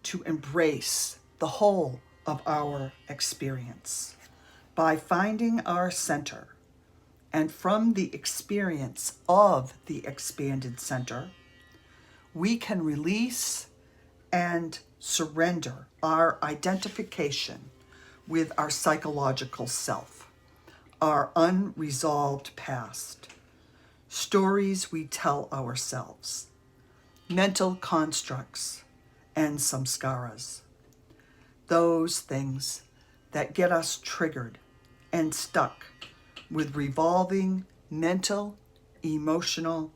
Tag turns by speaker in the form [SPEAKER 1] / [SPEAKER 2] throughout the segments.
[SPEAKER 1] to embrace the whole of our experience by finding our center, and from the experience of the expanded center, we can release and surrender our identification with our psychological self, our unresolved past, stories we tell ourselves, mental constructs, and samskaras. Those things that get us triggered and stuck with revolving mental, emotional,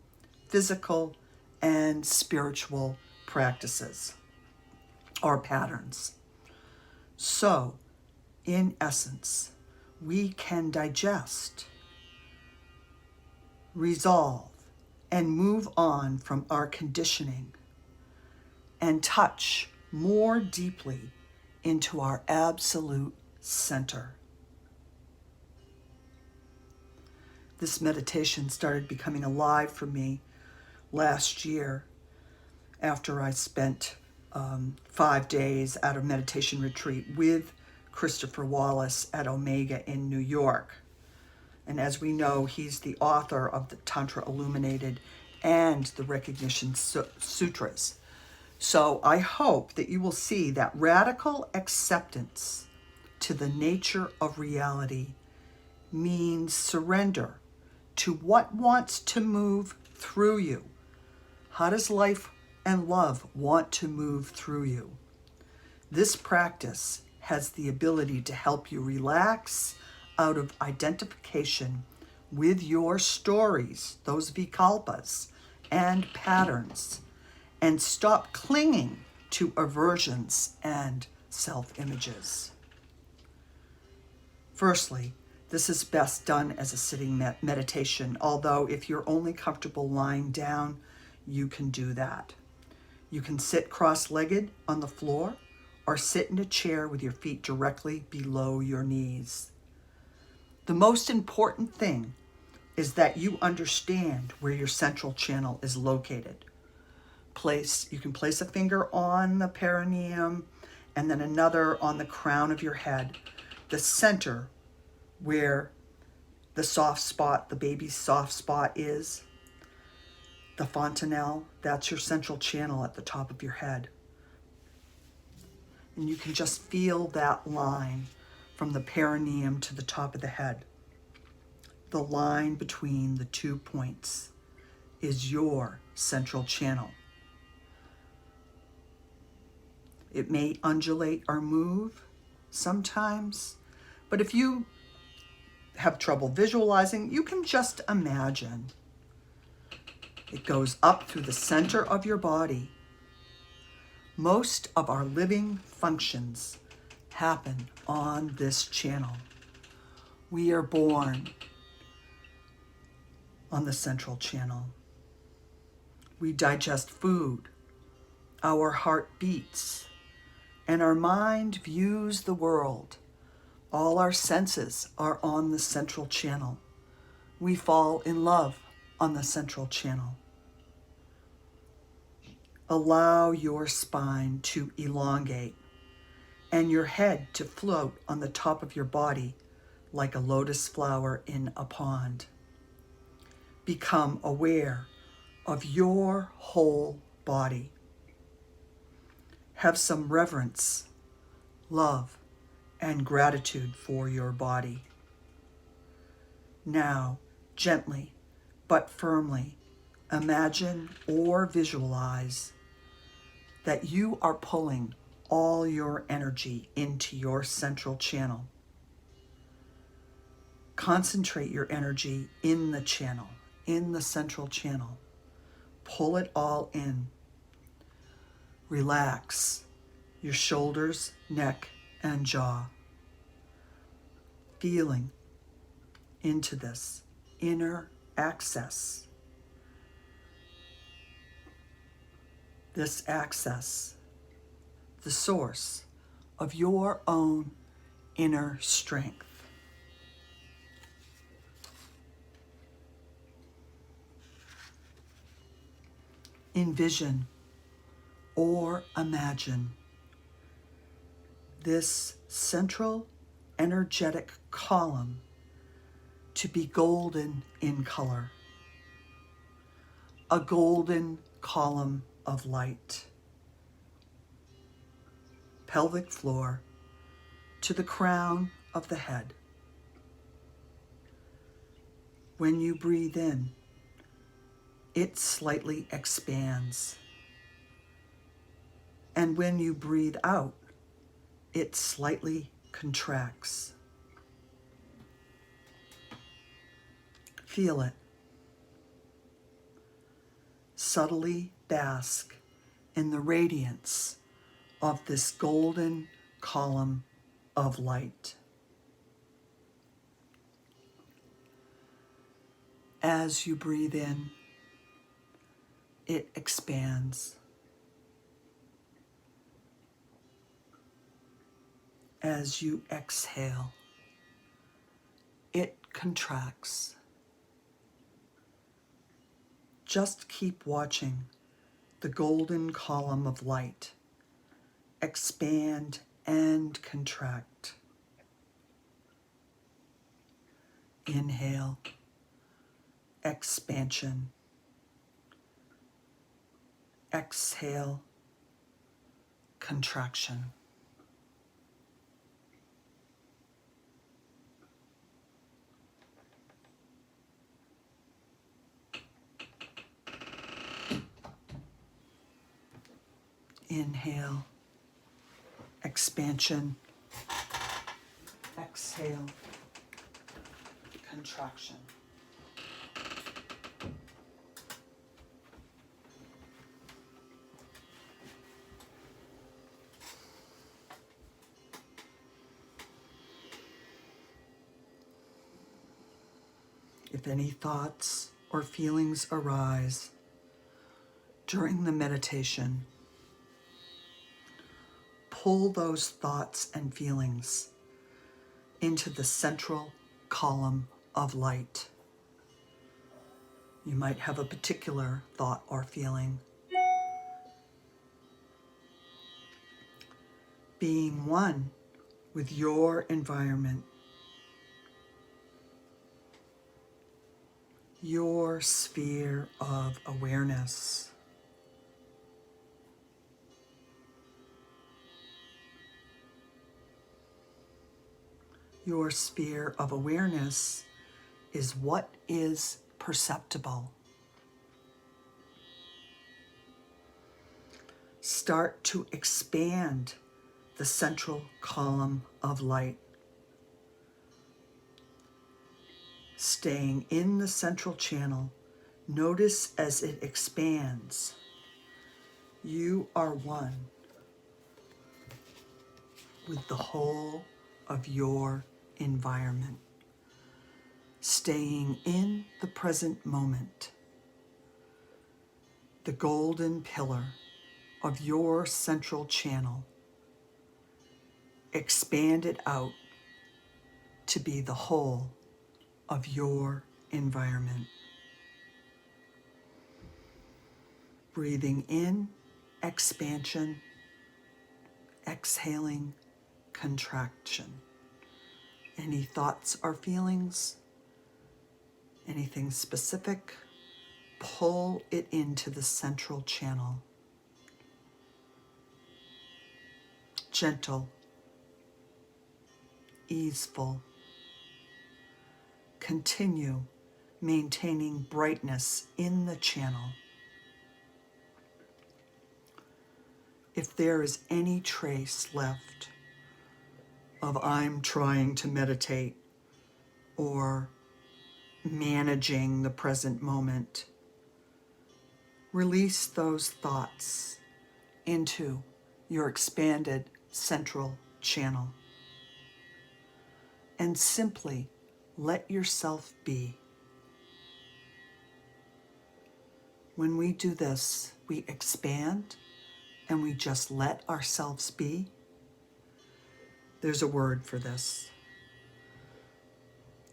[SPEAKER 1] physical, and spiritual practices or patterns. So, in essence, we can digest, resolve, and move on from our conditioning and touch more deeply into our absolute center. This meditation started becoming alive for me last year after I spent 5 days at a meditation retreat with Christopher Wallis at Omega in New York. And as we know, he's the author of the Tantra Illuminated and the Recognition Sutras. So I hope that you will see that radical acceptance to the nature of reality means surrender to what wants to move through you. How does life and love want to move through you? This practice has the ability to help you relax out of identification with your stories, those Vikalpas and patterns, and stop clinging to aversions and self-images. Firstly, this is best done as a sitting meditation, although if you're only comfortable lying down, you can do that. You can sit cross-legged on the floor or sit in a chair with your feet directly below your knees. The most important thing is that you understand where your central channel is located. You can place a finger on the perineum and then another on the crown of your head, the center where the soft spot, the baby's soft spot is. The fontanelle, that's your central channel at the top of your head. And you can just feel that line from the perineum to the top of the head. The line between the 2 points is your central channel. It may undulate or move sometimes, but if you have trouble visualizing, you can just imagine. It goes up through the center of your body. Most of our living functions happen on this channel. We are born on the central channel. We digest food. Our heart beats. And our mind views the world. All our senses are on the central channel. We fall in love on the central channel. Allow your spine to elongate and your head to float on the top of your body like a lotus flower in a pond. Become aware of your whole body. Have some reverence, love, and gratitude for your body. Now, gently but firmly, imagine or visualize that you are pulling all your energy into your central channel. Concentrate your energy in the channel, in the central channel. Pull it all in. Relax your shoulders, neck, and jaw. Feeling into this inner access. This access, the source of your own inner strength. Envision or imagine this central energetic column to be golden in color, a golden column of light. Pelvic floor to the crown of the head. When you breathe in, it slightly expands. And when you breathe out, it slightly contracts. Feel it. Subtly bask in the radiance of this golden column of light. As you breathe in, it expands. As you exhale, it contracts. Just keep watching the golden column of light expand and contract. Inhale, expansion. Exhale, contraction. Inhale, expansion. Exhale, contraction. If any thoughts or feelings arise during the meditation, pull those thoughts and feelings into the central column of light. You might have a particular thought or feeling. Being one with your environment, your sphere of awareness. Your sphere of awareness is what is perceptible. Start to expand the central column of light. Staying in the central channel, notice as it expands. You are one with the whole of your environment. Staying in the present moment. The golden pillar of your central channel. Expand it out to be the whole of your environment. Breathing in, expansion. Exhaling, contraction. Any thoughts or feelings? Anything specific? Pull it into the central channel. Gentle, easeful. Continue maintaining brightness in the channel. If there is any trace left of I'm trying to meditate or managing the present moment, release those thoughts into your expanded central channel and simply let yourself be. When we do this, we expand and we just let ourselves be. There's a word for this.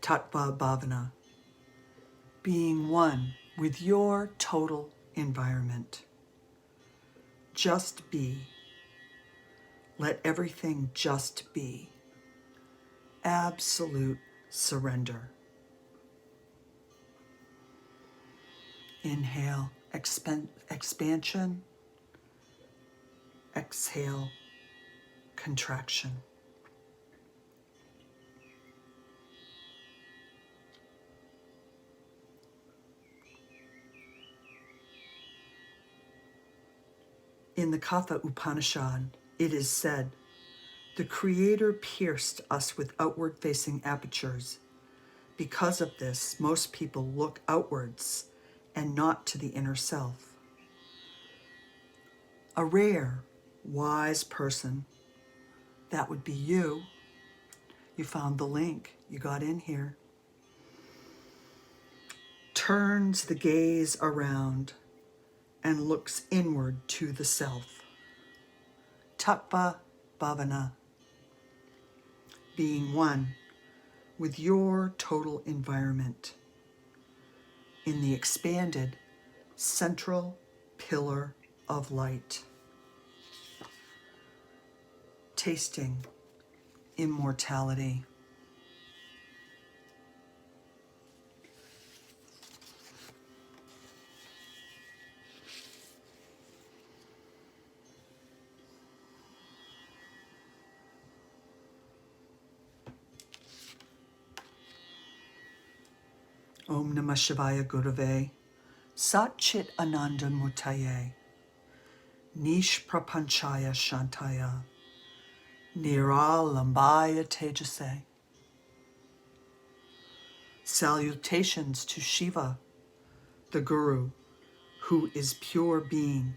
[SPEAKER 1] Tattva bhavana. Being one with your total environment. Just be. Let everything just be. Absolute surrender. Inhale, expansion. Exhale, contraction. In the Katha Upanishad, it is said, the Creator pierced us with outward-facing apertures. Because of this, most people look outwards and not to the inner self. A rare, wise person, that would be you. You found the link, you got in here. Turns the gaze around and looks inward to the self. Tattva bhavana, being one with your total environment in the expanded central pillar of light. Tasting immortality. Om Namah Shivaya Gurave, Sat Chit Ananda Mutaye, Nish Prapanchaya Shantaya, Niralambaya Tejase. Salutations to Shiva, the Guru, who is pure being,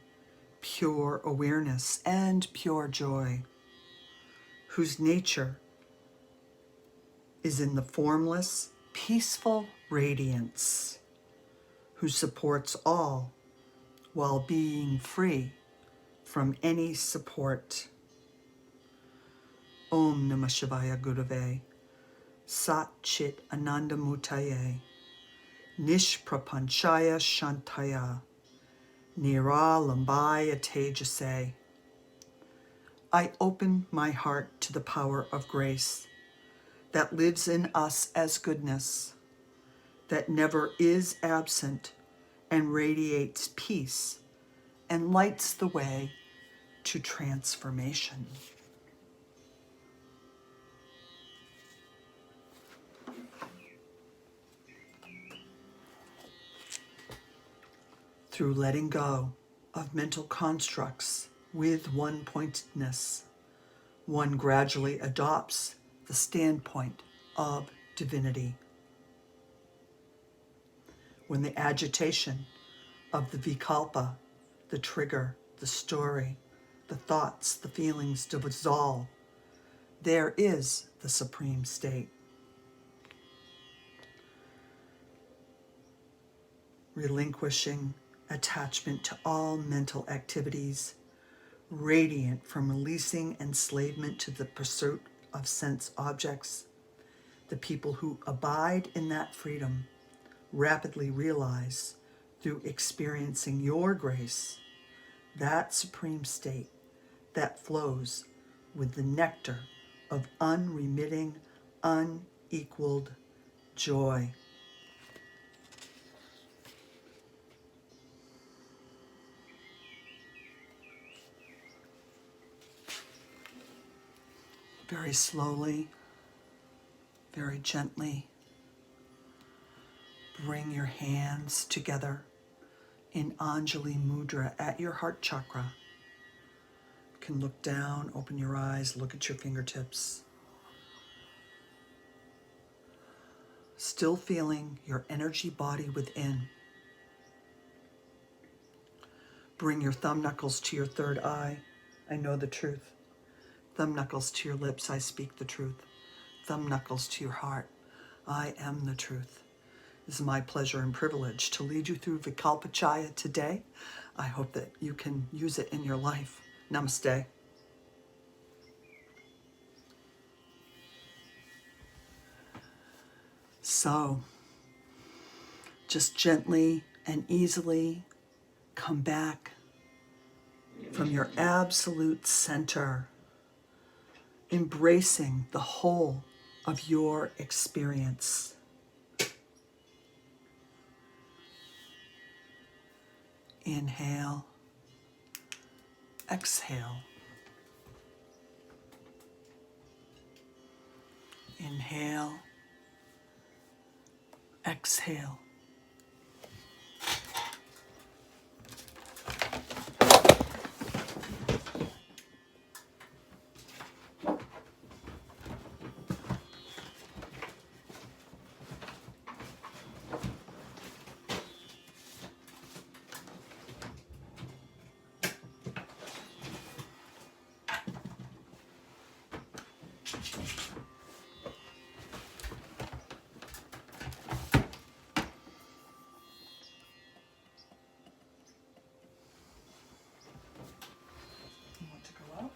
[SPEAKER 1] pure awareness, and pure joy, whose nature is in the formless, peaceful radiance, who supports all while being free from any support. Om Namah Shivaya Gurave, Sat Chit Ananda Mutaye, Nish Prapanchaya Shantaya, Niralambaya Tejase. I open my heart to the power of grace that lives in us as goodness, that never is absent and radiates peace and lights the way to transformation. Through letting go of mental constructs with one-pointedness, one gradually adopts the standpoint of divinity. When the agitation of the Vikalpa, the trigger, the story, the thoughts, the feelings dissolve, there is the supreme state. Relinquishing attachment to all mental activities, radiant from releasing enslavement to the pursuit of sense objects, the people who abide in that freedom rapidly realize, through experiencing your grace, that supreme state that flows with the nectar of unremitting, unequaled joy. Very slowly, very gently, bring your hands together in Anjali Mudra at your heart chakra. You can look down, open your eyes, look at your fingertips. Still feeling your energy body within. Bring your thumb knuckles to your third eye. I know the truth. Thumb knuckles to your lips, I speak the truth. Thumb knuckles to your heart, I am the truth. It is my pleasure and privilege to lead you through Vikalpa Chaya today. I hope that you can use it in your life. Namaste. So, just gently and easily come back from your absolute center embracing the whole of your experience. Inhale, exhale. Inhale, exhale. You want to go out?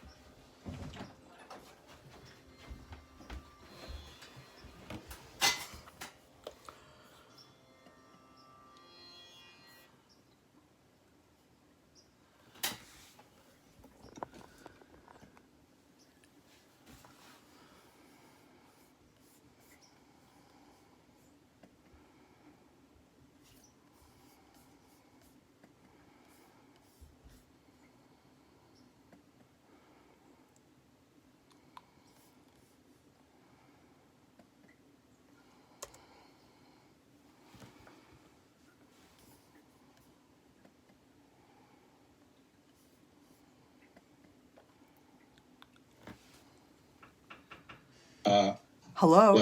[SPEAKER 1] Hello,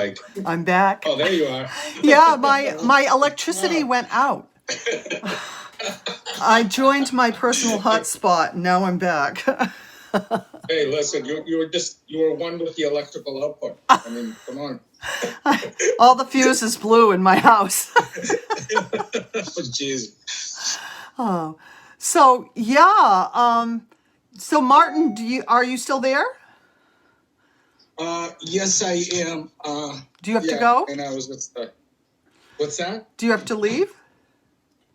[SPEAKER 1] I'm back.
[SPEAKER 2] Oh, there you are.
[SPEAKER 1] Yeah, my electricity went out. I joined my personal hotspot, and now I'm back.
[SPEAKER 2] Hey, listen, you were one with the electrical output. I mean, come on.
[SPEAKER 1] All the fuses blew in my house.
[SPEAKER 2] Jeez.
[SPEAKER 1] Oh, so yeah. So Martin, are you still there?
[SPEAKER 2] Yes, I am.
[SPEAKER 1] Do you have to go?
[SPEAKER 2] And I was with what's that?
[SPEAKER 1] Do you have to leave?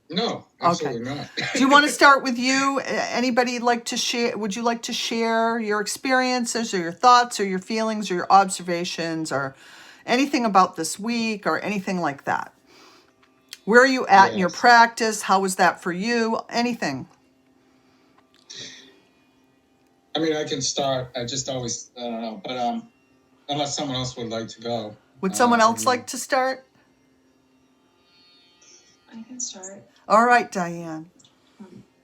[SPEAKER 2] No, absolutely not.
[SPEAKER 1] Do you want to start with you? Anybody like to share? Would you like to share your experiences or your thoughts or your feelings or your observations or anything about this week or anything like that? Where are you at in your practice? How was that for you? Anything?
[SPEAKER 2] I mean, I can start. I just always, but unless someone else would like to go.
[SPEAKER 1] Would someone else like to start?
[SPEAKER 3] I can start.
[SPEAKER 1] All right, Diane.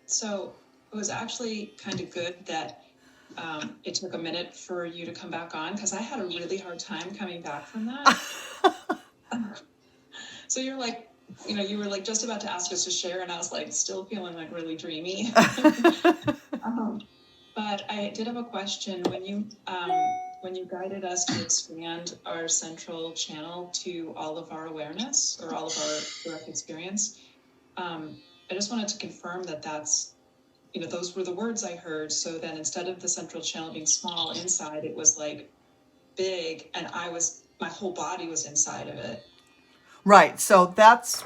[SPEAKER 3] So it was actually kind of good that it took a minute for you to come back on, because I had a really hard time coming back from that. So you're like, you were like just about to ask us to share, and I was like still feeling like really dreamy. But I did have a question. When you guided us to expand our central channel to all of our awareness or all of our direct experience, I just wanted to confirm that that's, those were the words I heard. So then instead of the central channel being small inside, it was like big, and my whole body was inside of it.
[SPEAKER 1] Right. So that's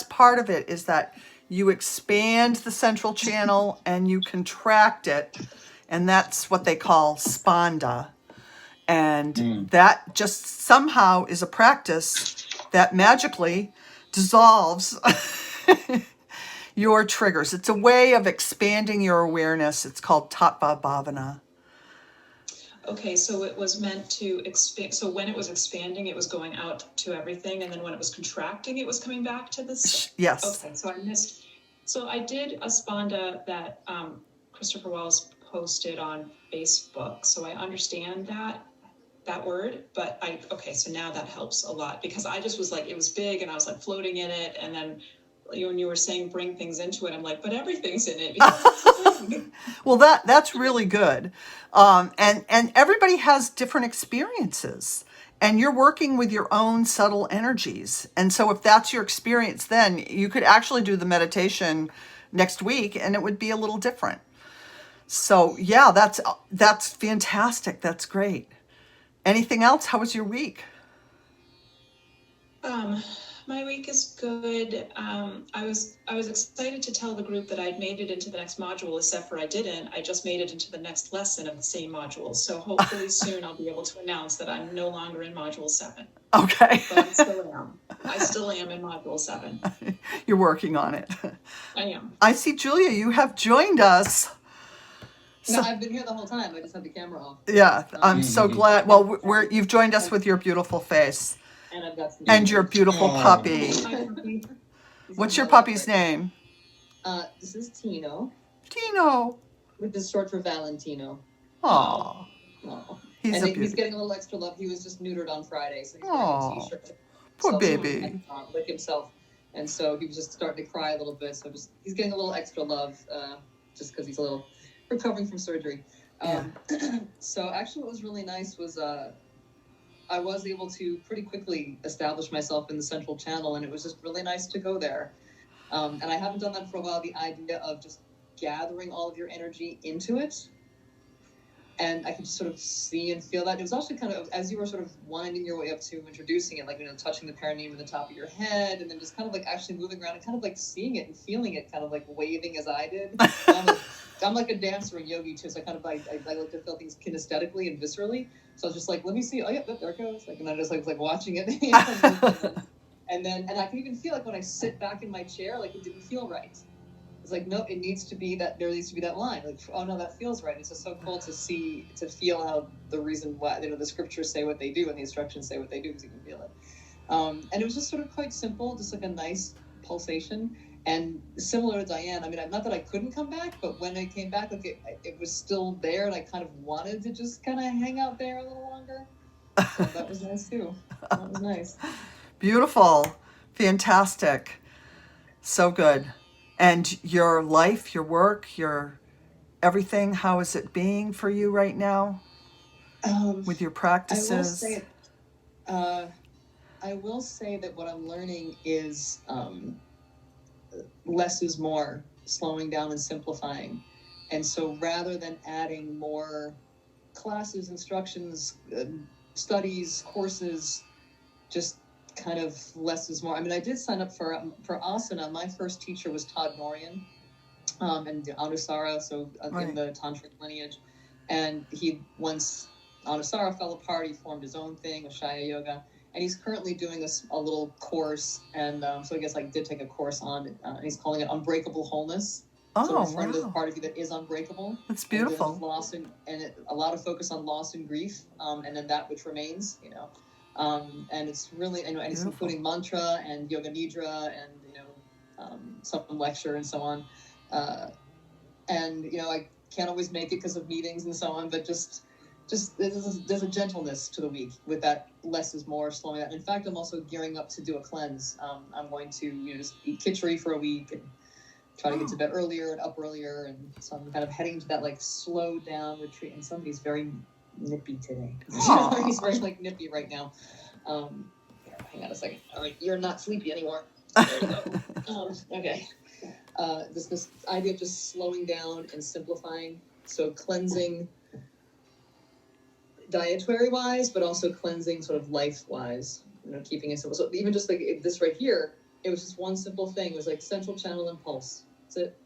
[SPEAKER 1] part of it, is that you expand the central channel and you contract it, and that's what they call spanda. And that just somehow is a practice that magically dissolves your triggers. It's a way of expanding your awareness. It's called tattva bhavana.
[SPEAKER 3] Okay, so it was meant to expand. So when it was expanding, it was going out to everything, and then when it was contracting, it was coming back to this.
[SPEAKER 1] Yes.
[SPEAKER 3] Okay, so I missed. So I did a spanda that Christopher Wallis posted on Facebook. So I understand that word, but so now that helps a lot, because I just was like, it was big, and I was like floating in it, and then when you were saying bring things into it, I'm like, but everything's in it.
[SPEAKER 1] Well, that's really good. And everybody has different experiences, and you're working with your own subtle energies. And so if that's your experience, then you could actually do the meditation next week and it would be a little different. So yeah, that's fantastic. That's great. Anything else? How was your week?
[SPEAKER 3] My week is good. I was excited to tell the group that I'd made it into the next module, except for I didn't. I just made it into the next lesson of the same module. So hopefully soon I'll be able to announce that I'm no longer in module 7.
[SPEAKER 1] Okay.
[SPEAKER 3] But I still am. I still am in module 7.
[SPEAKER 1] You're working on it.
[SPEAKER 3] I am.
[SPEAKER 1] I see, Julia, you have joined us.
[SPEAKER 4] No, I've been here the whole time. I just had the camera off.
[SPEAKER 1] Yeah, I'm so glad. Well, you've joined us with your beautiful face.
[SPEAKER 4] And I've got some.
[SPEAKER 1] And your beautiful puppy.
[SPEAKER 3] Hi, puppy.
[SPEAKER 1] What's your puppy's name?
[SPEAKER 4] This is Tino,
[SPEAKER 1] Tino.
[SPEAKER 4] which is short for Valentino.
[SPEAKER 1] Aw.
[SPEAKER 4] Oh.
[SPEAKER 1] He's
[SPEAKER 4] He's getting a little extra love. He was just neutered on Friday, so he's wearing
[SPEAKER 1] Aw.
[SPEAKER 4] a t-shirt.
[SPEAKER 1] Poor
[SPEAKER 4] So
[SPEAKER 1] baby.
[SPEAKER 4] he can't, lick himself, and so he was just starting to cry a little bit. So he's getting a little extra love, just because he's a little recovering from surgery. So actually, what was really nice was I was able to pretty quickly establish myself in the central channel, and it was just really nice to go there. And I haven't done that for a while. The idea of just gathering all of your energy into it, and I could just sort of see and feel that. It was actually kind of, as you were sort of winding your way up to introducing it, like, touching the perineum in the top of your head, and then just kind of like actually moving around and kind of like seeing it and feeling it, kind of like waving as I did. I'm like a dancer and yogi too, so I kind of I like to feel things kinesthetically and viscerally. So I was just like, let me see. Oh yeah, there it goes. Like, and I just like watching it. and I can even feel like when I sit back in my chair, like it didn't feel right. It's like, no, it needs to be that. There needs to be that line. Like, oh no, that feels right. It's just so cool to feel how the reason why the scriptures say what they do and the instructions say what they do, because you can feel it. And it was just sort of quite simple, just like a nice pulsation. And similar to Diane, I mean, not that I couldn't come back, but when I came back, like it was still there, and I kind of wanted to just kind of hang out there a little longer. So that was nice too. That was nice.
[SPEAKER 1] Beautiful. Fantastic. So good. And your life, your work, your everything, how is it being for you right now with your practices?
[SPEAKER 4] I will say that what I'm learning is less is more, slowing down and simplifying. And so rather than adding more classes, instructions, studies, courses, just kind of less is more. I mean, I did sign up for asana. My first teacher was Todd Norian, and Anusara, so in the Tantra lineage. And once Anusara fell apart, he formed his own thing, a Chaya yoga. And he's currently doing a little course, and so I guess I did take a course on it. He's calling it Unbreakable Wholeness. So referring to the part of you that is unbreakable. That's beautiful. And loss and a lot of focus on loss and grief, and then that which remains, and it's really, and it's including mantra and yoga nidra and some lecture and so on. And I can't always make it because of meetings and so on, but just there's a gentleness to the week with that less is more, slowing down. In fact, I'm also gearing up to do a cleanse. I'm going to just eat khichdi for a week and try to get to bed earlier and up earlier, and so I'm kind of heading to that like slow down retreat. And somebody's very nippy today. He's very like nippy right now. Hang on a second. All right, you're not sleepy anymore. There you go. Okay. This idea of just slowing down and simplifying. So cleansing dietary wise, but also cleansing sort of life wise, keeping it simple. So even just like this right here, it was just one simple thing. It was like central channel and pulse. That's it.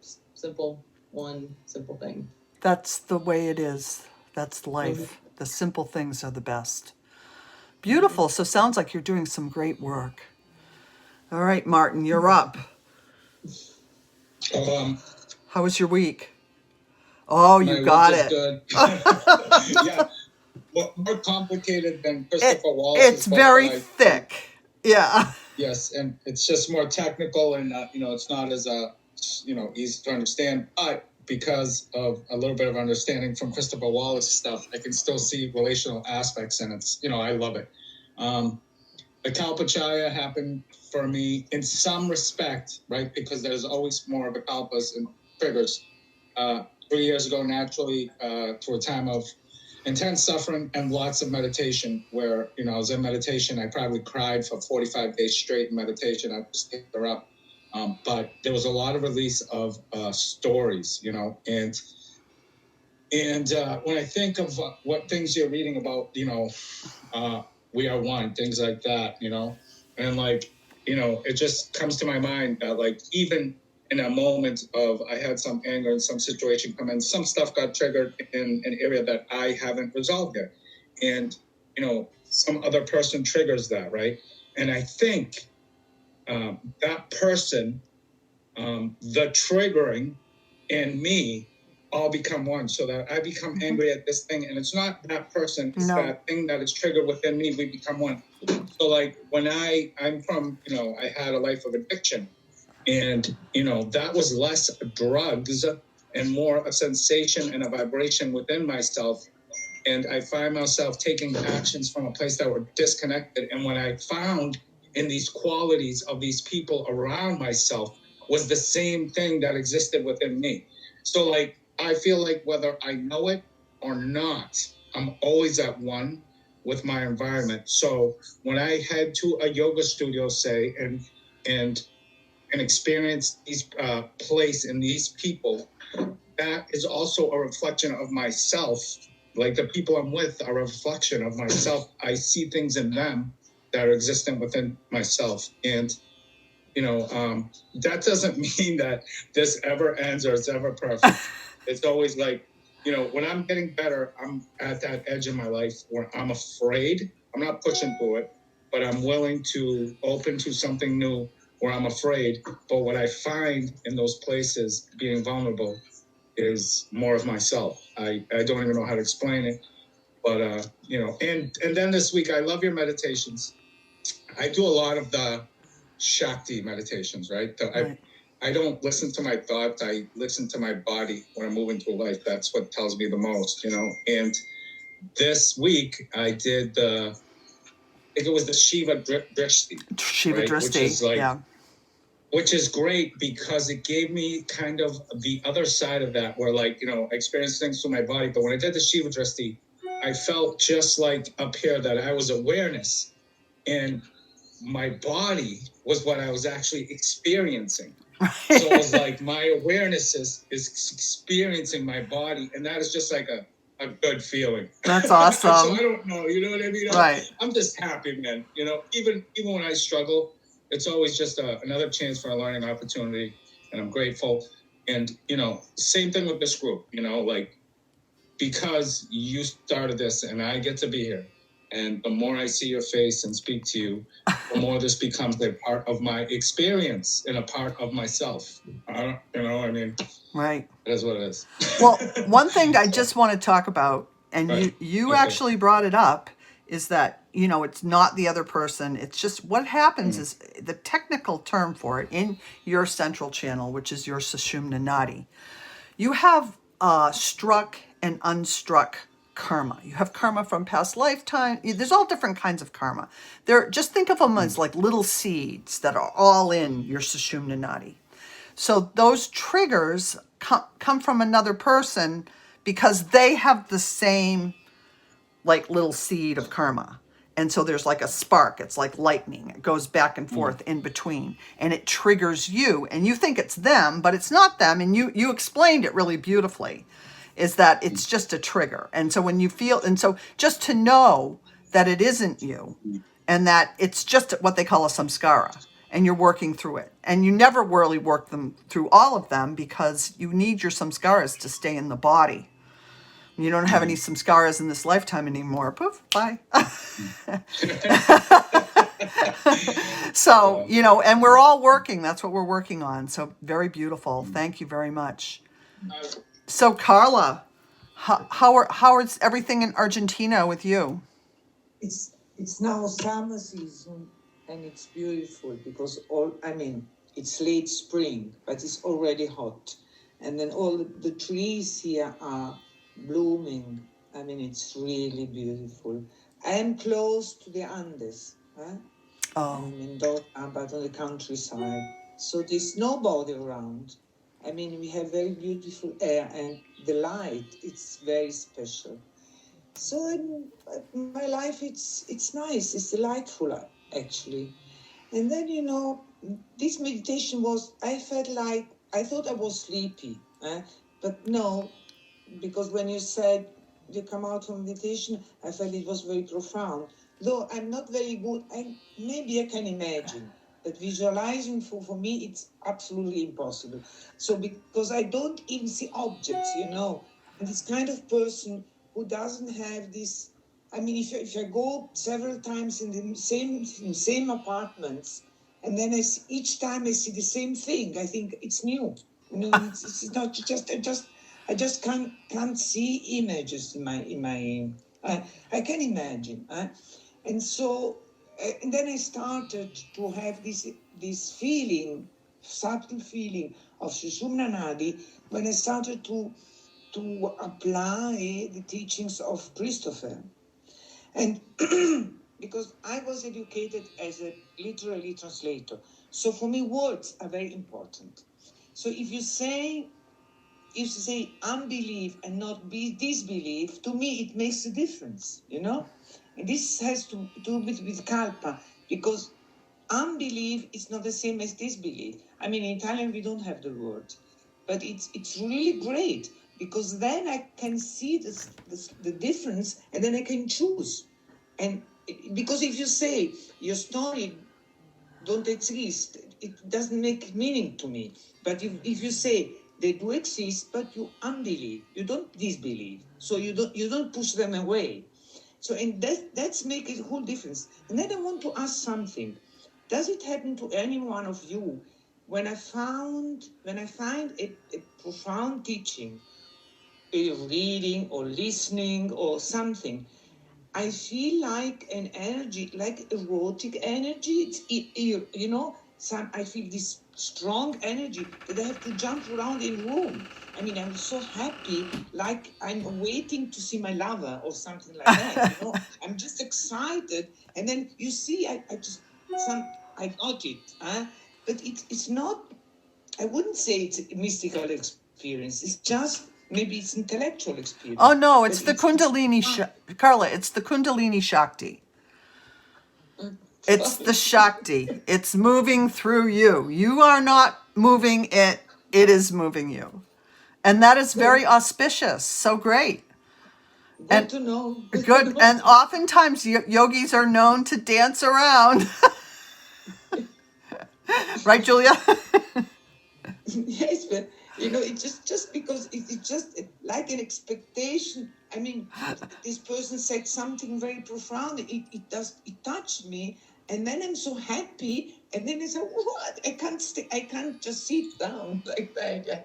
[SPEAKER 4] Just simple, one simple thing.
[SPEAKER 1] That's the way it is. That's life. Mm-hmm. The simple things are the best. Beautiful. So sounds like you're doing some great work. All right, Martin, you're up. How was your week? Oh, you got it.
[SPEAKER 2] Good. Yeah. Well, more complicated than Christopher Wallis.
[SPEAKER 1] It's very thick. Yeah.
[SPEAKER 2] Yes, and it's just more technical, and it's not as easy to understand. But because of a little bit of understanding from Christopher Wallis stuff, I can still see relational aspects, and it's I love it. Vikalpa Chaya happened for me in some respect, right? Because there's always more Vikalpas and triggers. 3 years ago, naturally, through a time of intense suffering and lots of meditation, where I was in meditation. I probably cried for 45 days straight in meditation. I just picked her up. But there was a lot of release of stories, and when I think of what things you're reading about, we are one, things like that, And like, it just comes to my mind that like, even in a moment of, I had some anger in some situation come in, some stuff got triggered in an area that I haven't resolved yet. And, some other person triggers that, right? And I think that person, the triggering and me all become one, so that I become angry at this thing, and it's not that person, it's that thing that is triggered within me. We become one. So like when I'm from, I had a life of addiction, and that was less drugs and more a sensation and a vibration within myself. And I find myself taking actions from a place that were disconnected. And when I found in these qualities of these people around myself was the same thing that existed within me. So like, I feel like whether I know it or not, I'm always at one with my environment. So when I head to a yoga studio, say, and experience these place and these people, that is also a reflection of myself. Like the people I'm with are a reflection of myself. I see things in them that are existent within myself. And, that doesn't mean that this ever ends or it's ever perfect. It's always like, when I'm getting better, I'm at that edge in my life where I'm afraid. I'm not pushing through it, but I'm willing to open to something new where I'm afraid. But what I find in those places, being vulnerable, is more of myself. I don't even know how to explain it, but and then this week, I love your meditations. I do a lot of the Shakti meditations, right?
[SPEAKER 1] Right.
[SPEAKER 2] I don't listen to my thoughts. I listen to my body when I'm moving through life. That's what tells me the most, And this week I did I think it was the Shiva Drishti,
[SPEAKER 1] Shiva
[SPEAKER 2] right?
[SPEAKER 1] Drishti,
[SPEAKER 2] Which is like,
[SPEAKER 1] yeah.
[SPEAKER 2] Which is great because it gave me kind of the other side of that, where like, I experienced things through my body. But when I did the Shiva Drishti, I felt just like up here that I was awareness, and my body was what I was actually experiencing. So it was like my awareness is experiencing my body, and that is just like a good feeling.
[SPEAKER 1] That's awesome.
[SPEAKER 2] So I don't know, you know what I mean?
[SPEAKER 1] Right.
[SPEAKER 2] I'm just happy, man. Even when I struggle, it's always just another chance for a learning opportunity, and I'm grateful. And same thing with this group. Like, because you started this, and I get to be here. And the more I see your face and speak to you, the more this becomes a part of my experience and a part of myself. I mean,
[SPEAKER 1] Right.
[SPEAKER 2] it is what it is.
[SPEAKER 1] Well, one thing I just want to talk about, and
[SPEAKER 2] Right.
[SPEAKER 1] you
[SPEAKER 2] Okay.
[SPEAKER 1] actually brought it up, is that, it's not the other person. It's just what happens is the technical term for it in your central channel, which is your Sushumna Nadi. You have struck and unstruck karma. You have karma from past lifetime. There's all different kinds of karma. Just think of them as like little seeds that are all in your Sushumna Nadi. So those triggers come from another person because they have the same like little seed of karma. And so there's like a spark. It's like lightning. It goes back and forth in between, and it triggers you. And you think it's them, but it's not them. And you explained it really beautifully, is that it's just a trigger. And so when you feel, and so just to know that it isn't you, and that it's just what they call a samskara, and you're working through it. And you never really work them through all of them because you need your samskaras to stay in the body. You don't have any samskaras in this lifetime anymore. Poof, bye. So, and we're all working. That's what we're working on. So very beautiful. Thank you very much. So Carla, how is everything in Argentina with you?
[SPEAKER 5] It's now summer season, and it's beautiful because it's late spring, but it's already hot. And then all the trees here are blooming. It's really beautiful. I am close to the Andes, huh?
[SPEAKER 1] Oh,
[SPEAKER 5] I'm in but on the countryside. So there's nobody around. We have very beautiful air, and the light, it's very special. So in my life, it's nice. It's delightful, actually. And then, this meditation I thought I was sleepy. But no, because when you said you come out from meditation, I felt it was very profound. though I'm not very good, maybe I can imagine. But visualizing for me, it's absolutely impossible. So because I don't even see objects, and this kind of person who doesn't have this. I mean, if I go several times in the same apartments, and then each time I see the same thing, I think it's new. It's not just I just can't see images in my. I can imagine, and so and then I started to have this feeling, subtle feeling of Sushumna Nadi when I started to apply the teachings of Christopher. And because I was educated as a literary translator, so for me words are very important. So if you say unbelief and not disbelief, to me it makes a difference, And this has to do with Vikalpa, because unbelief is not the same as disbelief. I mean, in Italian we don't have the word, but it's really great, because then I can see the difference, and then I can choose. And because if you say your story don't exist, it doesn't make meaning to me. But if you say they do exist, but you unbelieve, you don't disbelieve, so you don't push them away. So and that's make a whole difference. And then I want to ask something. Does it happen to any one of you when I find a profound teaching, reading or listening or something, I feel like an energy, like erotic energy. I feel this strong energy that I have to jump around in room. I mean, I'm so happy, like I'm waiting to see my lover or something like that. I'm just excited, and then you see, I got it, but it's not. I wouldn't say it's a mystical experience. It's just maybe it's intellectual experience.
[SPEAKER 1] Oh no, it's the Kundalini, Carla. It's the Kundalini Shakti. It's the Shakti. It's moving through you. You are not moving it. It is moving you. And that is very auspicious. So great.
[SPEAKER 5] Good to know.
[SPEAKER 1] Good. And oftentimes yogis are known to dance around. Right, Julia?
[SPEAKER 5] Yes, but it's just because it's just like an expectation. I mean, this person said something very profound. It touched me, and then I'm so happy. And then I said, "What? I can't just sit down like that. I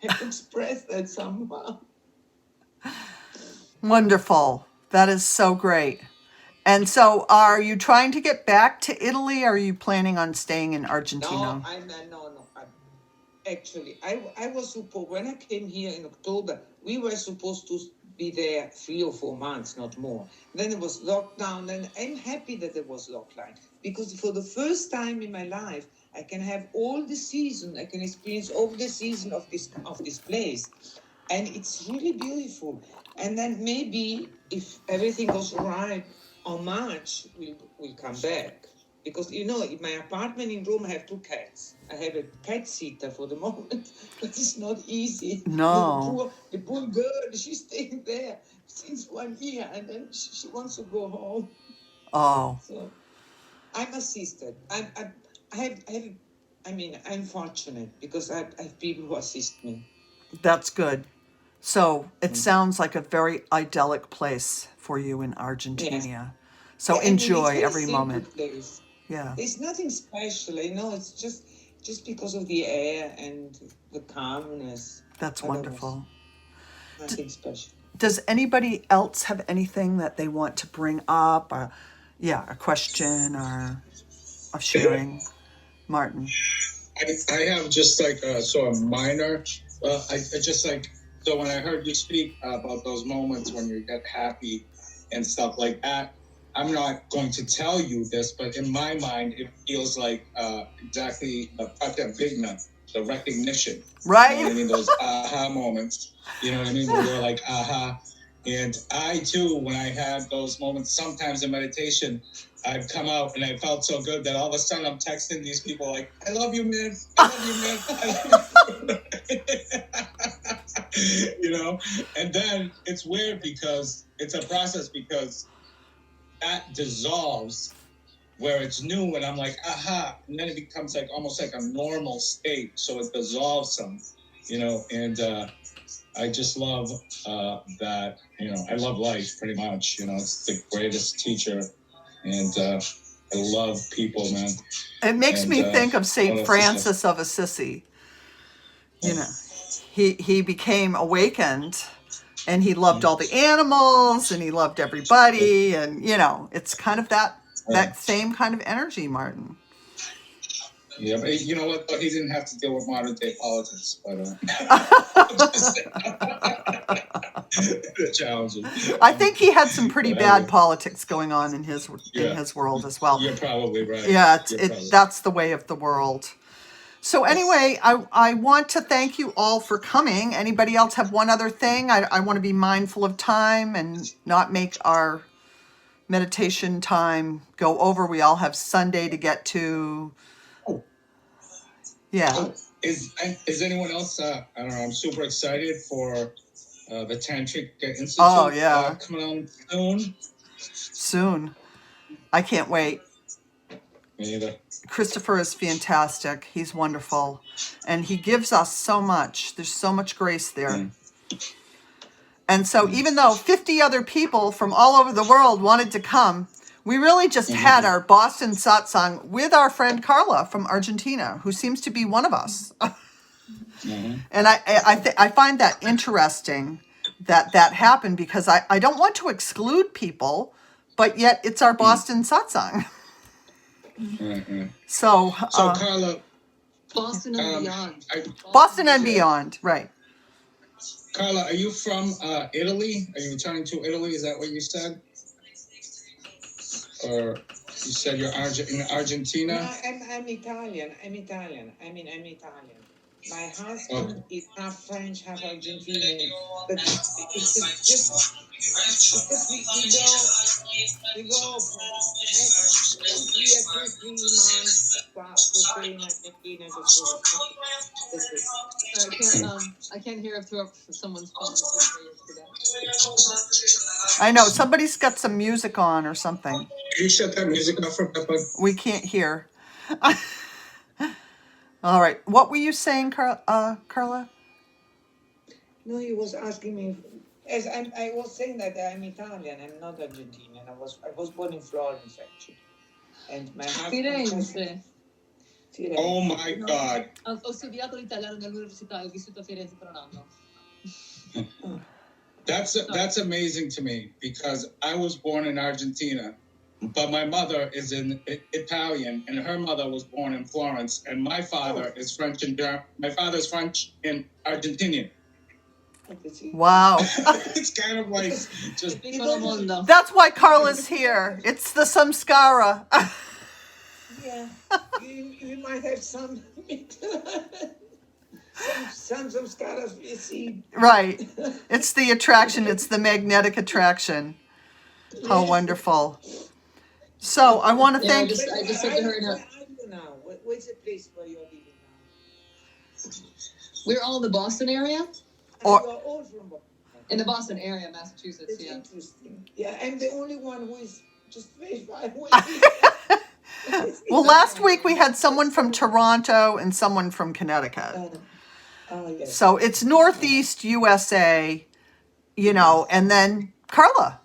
[SPEAKER 5] have to express that somehow."
[SPEAKER 1] Wonderful. That is so great. And so, are you trying to get back to Italy? Or are you planning on staying in Argentina?
[SPEAKER 5] No. Actually, I was supposed, when I came here in October, we were supposed to be there 3 or 4 months, not more. Then it was lockdown, and I'm happy that there was lockdown, because for the first time in my life, I can have all the season. I can experience all the season of this place, and it's really beautiful. And then maybe if everything goes right, on March we'll come back. Because, in my apartment in Rome, I have 2 cats. I have a cat sitter for the moment, but it's not easy.
[SPEAKER 1] No.
[SPEAKER 5] The poor girl, she's staying there since 1 year, and then she wants to go home.
[SPEAKER 1] Oh.
[SPEAKER 5] So I'm assisted. I'm fortunate because I have people who assist me.
[SPEAKER 1] That's good. So it sounds like a very idyllic place for you in Argentina.
[SPEAKER 5] Yes.
[SPEAKER 1] So enjoy
[SPEAKER 5] it's
[SPEAKER 1] every moment.
[SPEAKER 5] Place.
[SPEAKER 1] Yeah.
[SPEAKER 5] There's nothing special, it's just because of the air and the calmness.
[SPEAKER 1] That's wonderful.
[SPEAKER 5] Nothing special.
[SPEAKER 1] Does anybody else have anything that they want to bring up? Or, a question or of sharing? Martin.
[SPEAKER 2] I have just like a minor. I just like, so when I heard you speak about those moments when you get happy and stuff like that, I'm not going to tell you this, but in my mind, it feels like exactly the pratyabhigna, the recognition.
[SPEAKER 1] Right.
[SPEAKER 2] You know what I mean? Those aha moments. You know what I mean? Where you're like, aha. And I too, when I had those moments, sometimes in meditation, I've come out and I felt so good that all of a sudden I'm texting these people like, I love you, man. I love you, man. I love you. And then it's weird because it's a process, because that dissolves where it's new, and I'm like, aha, and then it becomes like almost like a normal state, so it dissolves some, and I just love that, I love life pretty much, it's the greatest teacher, and I love people, man.
[SPEAKER 1] It makes me think of
[SPEAKER 2] what
[SPEAKER 1] Saint
[SPEAKER 2] else is
[SPEAKER 1] Francis of Assisi. He became awakened, and he loved all the animals, and he loved everybody, and it's kind of that same kind of energy, Martin.
[SPEAKER 2] Yeah, but you know what? He didn't have to deal with modern day politics, but the challenges.
[SPEAKER 1] I think he had some pretty bad politics going on in his world as well.
[SPEAKER 2] You're probably right.
[SPEAKER 1] Yeah, that's the way of the world. So anyway, I want to thank you all for coming. Anybody else have one other thing? I want to be mindful of time and not make our meditation time go over. We all have Sunday to get to. Yeah.
[SPEAKER 2] Is anyone else? I don't know. I'm super excited for the Tantric Institute.
[SPEAKER 1] Oh yeah.
[SPEAKER 2] Coming on
[SPEAKER 1] soon. I can't wait.
[SPEAKER 2] Me either.
[SPEAKER 1] Christopher is fantastic. He's wonderful. And he gives us so much. There's so much grace there. And so even though 50 other people from all over the world wanted to come, we really just had our Boston Satsang with our friend Carla from Argentina, who seems to be one of us. And I find that interesting that happened, because I don't want to exclude people, but yet it's our Boston Satsang. So
[SPEAKER 2] Carla,
[SPEAKER 4] Boston and beyond.
[SPEAKER 1] Boston and beyond, right.
[SPEAKER 2] Carla, are you from Italy? Are you returning to Italy? Is that what you said? Or you said you're in Argentina?
[SPEAKER 5] No, I'm Italian. I'm Italian. My husband is half French, half Argentinian. But it's just we go every 3 months for staying in Argentina.
[SPEAKER 4] I can't hear if someone's phone.
[SPEAKER 1] I know somebody's got some music on or something.
[SPEAKER 2] Can you shut that music off for Peppa?
[SPEAKER 1] We can't hear. All right. What were you saying, Carla?
[SPEAKER 5] No, he was asking me. As I was saying that I'm Italian. I'm not Argentinian. I was born in Florence, actually. And my husband.
[SPEAKER 2] Firenze. Oh my God.
[SPEAKER 4] Ho studiato l'italiano nell'università, ho vissuto a Firenze per un anno.
[SPEAKER 2] That's amazing to me, because I was born in Argentina, but my mother is in Italian, and her mother was born in Florence, and my father is French and my father's French and Argentinian.
[SPEAKER 1] Wow.
[SPEAKER 2] It's kind of like just.
[SPEAKER 1] That's why Carla's here. It's the samskara.
[SPEAKER 5] Yeah, you might have some samskaras we see.
[SPEAKER 1] Right. It's the attraction. It's the magnetic attraction. How wonderful. So I want to thank.
[SPEAKER 4] I just said to her now.
[SPEAKER 5] Where's the place where you're living now?
[SPEAKER 4] We're all in the Boston area.
[SPEAKER 5] You are all from Boston.
[SPEAKER 4] In the Boston area, Massachusetts.
[SPEAKER 5] That's interesting. Yeah, I'm the only one who is just very far away.
[SPEAKER 1] Well, last week we had someone from Toronto and someone from Connecticut.
[SPEAKER 5] Yes.
[SPEAKER 1] So it's Northeast USA, and then Carla.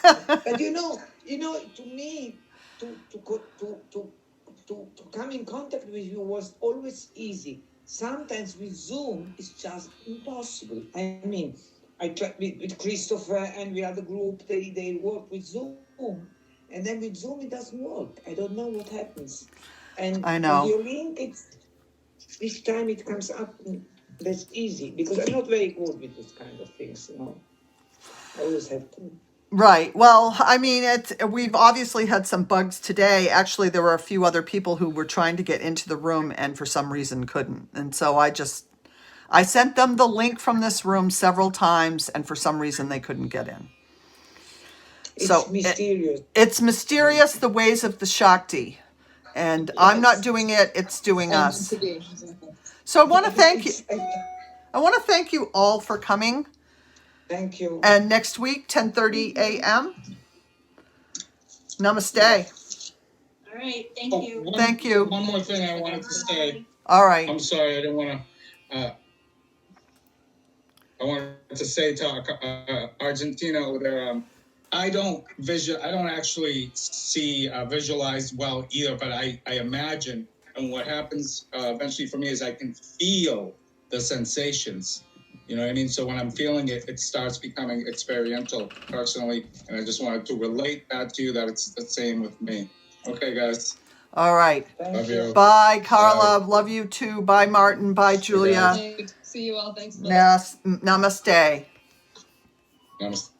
[SPEAKER 5] But to me, to come in contact with you was always easy. Sometimes with Zoom, it's just impossible. I mean, I tried with Christopher and the other group, they work with Zoom. And then with Zoom, it doesn't work. I don't know what happens. And
[SPEAKER 1] I know.
[SPEAKER 5] With your link, each time it comes up, that's easy. Because I'm not very good with this kind of things, I always have to.
[SPEAKER 1] Right. Well, I mean, we've obviously had some bugs today. Actually, there were a few other people who were trying to get into the room and for some reason couldn't. And so I sent them the link from this room several times, and for some reason they couldn't get in.
[SPEAKER 5] It's mysterious.
[SPEAKER 1] It's mysterious, the ways of the Shakti. And yes. I'm not doing it, it's doing us. So I want to thank you. I want to thank you all for coming.
[SPEAKER 5] Thank you.
[SPEAKER 1] And next week, 10:30 a.m. Namaste.
[SPEAKER 6] All right, thank you.
[SPEAKER 1] Thank you.
[SPEAKER 2] One more thing I wanted to say.
[SPEAKER 6] Bye.
[SPEAKER 1] All right.
[SPEAKER 2] I'm sorry, I didn't want to. I wanted to say to Argentina over there. I don't actually see visualize well either, but I imagine, and what happens eventually for me is I can feel the sensations. You know what I mean? So when I'm feeling it, it starts becoming experiential personally, and I just wanted to relate that to you, that it's the same with me. Okay, guys.
[SPEAKER 1] All right.
[SPEAKER 2] Love you.
[SPEAKER 1] Bye, Carla. Love you too. Bye, Martin. Bye, Julia.
[SPEAKER 4] Thanks. See you all. Thanks.
[SPEAKER 1] Namaste.
[SPEAKER 2] Namaste.